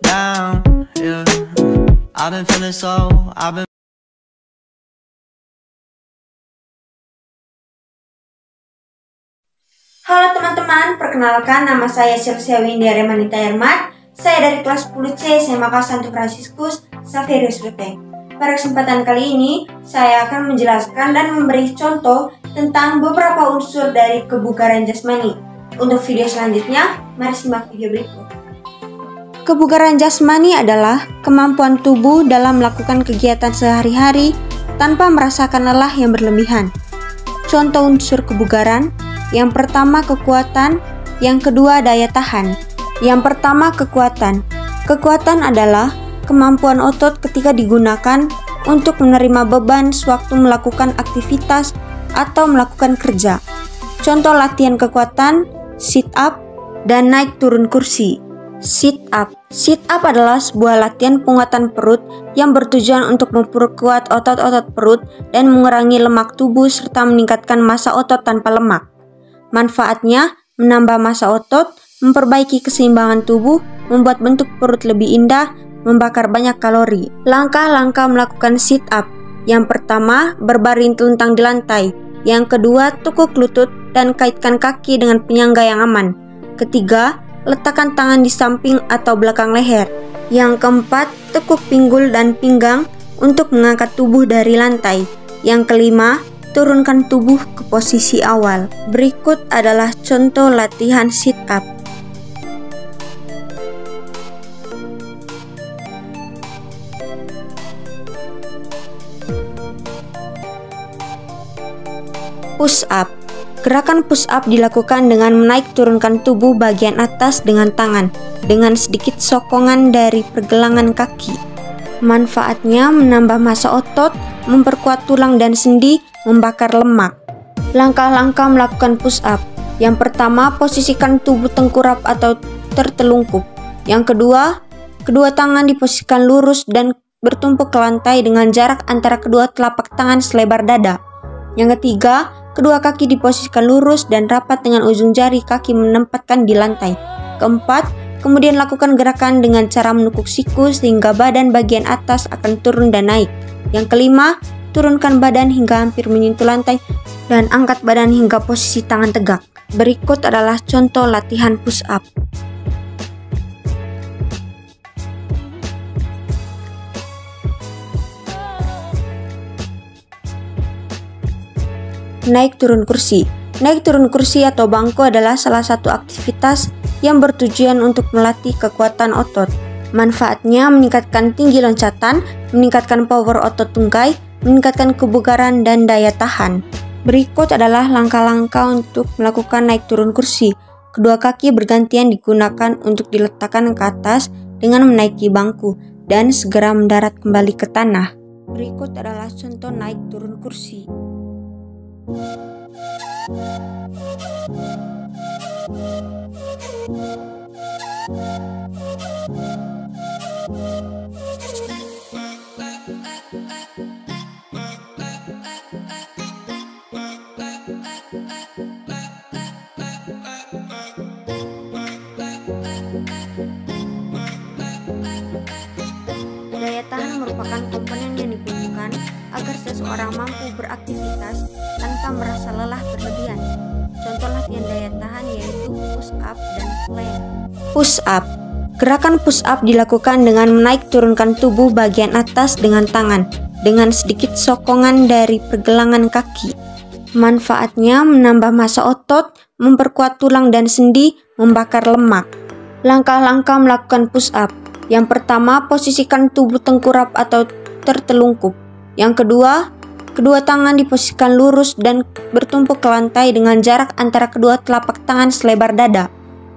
down, yeah. I've been feeling so, Halo teman-teman, perkenalkan nama saya Sylvia Windy Aryamanita Hermat. Saya dari kelas 10C SMA Santo Fransiskus Xaverius Ruteng. Pada kesempatan kali ini, saya akan menjelaskan dan memberi contoh tentang beberapa unsur dari kebugaran jasmani. Untuk video selanjutnya, mari simak video berikut. Kebugaran jasmani adalah kemampuan tubuh dalam melakukan kegiatan sehari-hari tanpa merasakan lelah yang berlebihan. Contoh unsur kebugaran: yang pertama kekuatan, yang kedua daya tahan. Yang pertama kekuatan. Kekuatan adalah kemampuan otot ketika digunakan untuk menerima beban sewaktu melakukan aktivitas atau melakukan kerja. Contoh latihan kekuatan: sit up dan naik turun kursi. Sit up. Sit up adalah sebuah latihan penguatan perut yang bertujuan untuk memperkuat otot-otot perut dan mengurangi lemak tubuh serta meningkatkan massa otot tanpa lemak. Manfaatnya menambah massa otot, memperbaiki keseimbangan tubuh, membuat bentuk perut lebih indah, membakar banyak kalori. Langkah-langkah melakukan sit up: yang pertama, berbaring telentang di lantai. Yang kedua, tekuk lutut dan kaitkan kaki dengan penyangga yang aman. Ketiga, letakkan tangan di samping atau belakang leher. Yang keempat, tekuk pinggul dan pinggang untuk mengangkat tubuh dari lantai. Yang kelima, turunkan tubuh ke posisi awal. Berikut adalah contoh latihan sit up. Push up. Gerakan push up dilakukan dengan menaik turunkan tubuh bagian atas dengan tangan, dengan sedikit sokongan dari pergelangan kaki. Manfaatnya menambah massa otot, memperkuat tulang dan sendi, membakar lemak. Langkah-langkah melakukan push up: yang pertama, posisikan tubuh tengkurap atau tertelungkup. Yang kedua, kedua tangan diposisikan lurus dan bertumpuk ke lantai dengan jarak antara kedua telapak tangan selebar dada. Yang ketiga, kedua kaki diposisikan lurus dan rapat dengan ujung jari kaki menempatkan di lantai. Keempat, kemudian lakukan gerakan dengan cara menekuk siku sehingga badan bagian atas akan turun dan naik. Yang kelima, turunkan badan hingga hampir menyentuh lantai dan angkat badan hingga posisi tangan tegak. Berikut adalah contoh latihan push up. Naik turun kursi. Naik turun kursi atau bangku adalah salah satu aktivitas yang bertujuan untuk melatih kekuatan otot. Manfaatnya meningkatkan tinggi loncatan, meningkatkan power otot tungkai, meningkatkan kebugaran dan daya tahan. Berikut adalah langkah-langkah untuk melakukan naik turun kursi. Kedua kaki bergantian digunakan untuk diletakkan ke atas dengan menaiki bangku dan segera mendarat kembali ke tanah. Berikut adalah contoh naik turun kursi. Daya tahan merupakan komponen yang dibutuhkan agar seseorang mampu beraktivitas tanpa merasa lelah berlebihan. Contoh latihan daya tahan yaitu push up dan plank. Push up. Gerakan push up dilakukan dengan menaik turunkan tubuh bagian atas dengan tangan, dengan sedikit sokongan dari pergelangan kaki. Manfaatnya menambah massa otot, memperkuat tulang dan sendi, membakar lemak. Langkah-langkah melakukan push up: yang pertama, posisikan tubuh tengkurap atau tertelungkup. Yang kedua, kedua tangan diposisikan lurus dan bertumpuk ke lantai dengan jarak antara kedua telapak tangan selebar dada.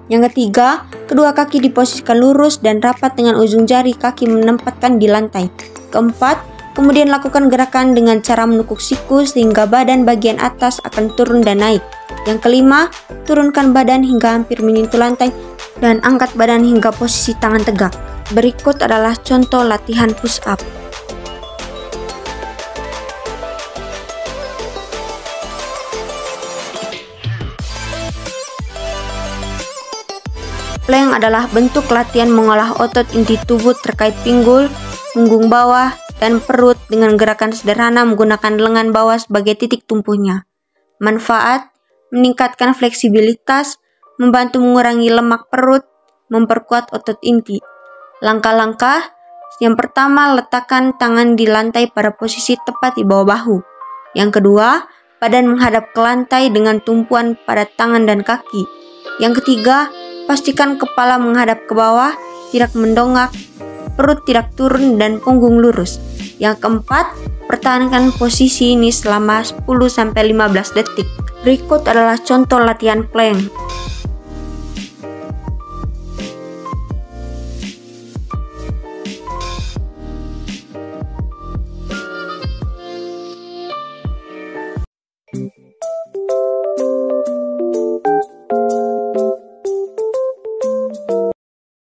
Yang ketiga, kedua kaki diposisikan lurus dan rapat dengan ujung jari kaki menempatkan di lantai. Keempat, kemudian lakukan gerakan dengan cara menekuk siku sehingga badan bagian atas akan turun dan naik. Yang kelima, turunkan badan hingga hampir menyentuh lantai dan angkat badan hingga posisi tangan tegak. Berikut adalah contoh latihan push up. Plank adalah bentuk latihan mengolah otot inti tubuh terkait pinggul, punggung bawah, dan perut dengan gerakan sederhana menggunakan lengan bawah sebagai titik tumpunya. Manfaat: meningkatkan fleksibilitas, membantu mengurangi lemak perut, memperkuat otot inti. Langkah-langkah: yang pertama, letakkan tangan di lantai pada posisi tepat di bawah bahu. Yang kedua, badan menghadap ke lantai dengan tumpuan pada tangan dan kaki. Yang ketiga, pastikan kepala menghadap ke bawah, tidak mendongak, perut tidak turun, dan punggung lurus. Yang keempat, pertahankan posisi ini selama 10-15 detik. Berikut adalah contoh latihan plank.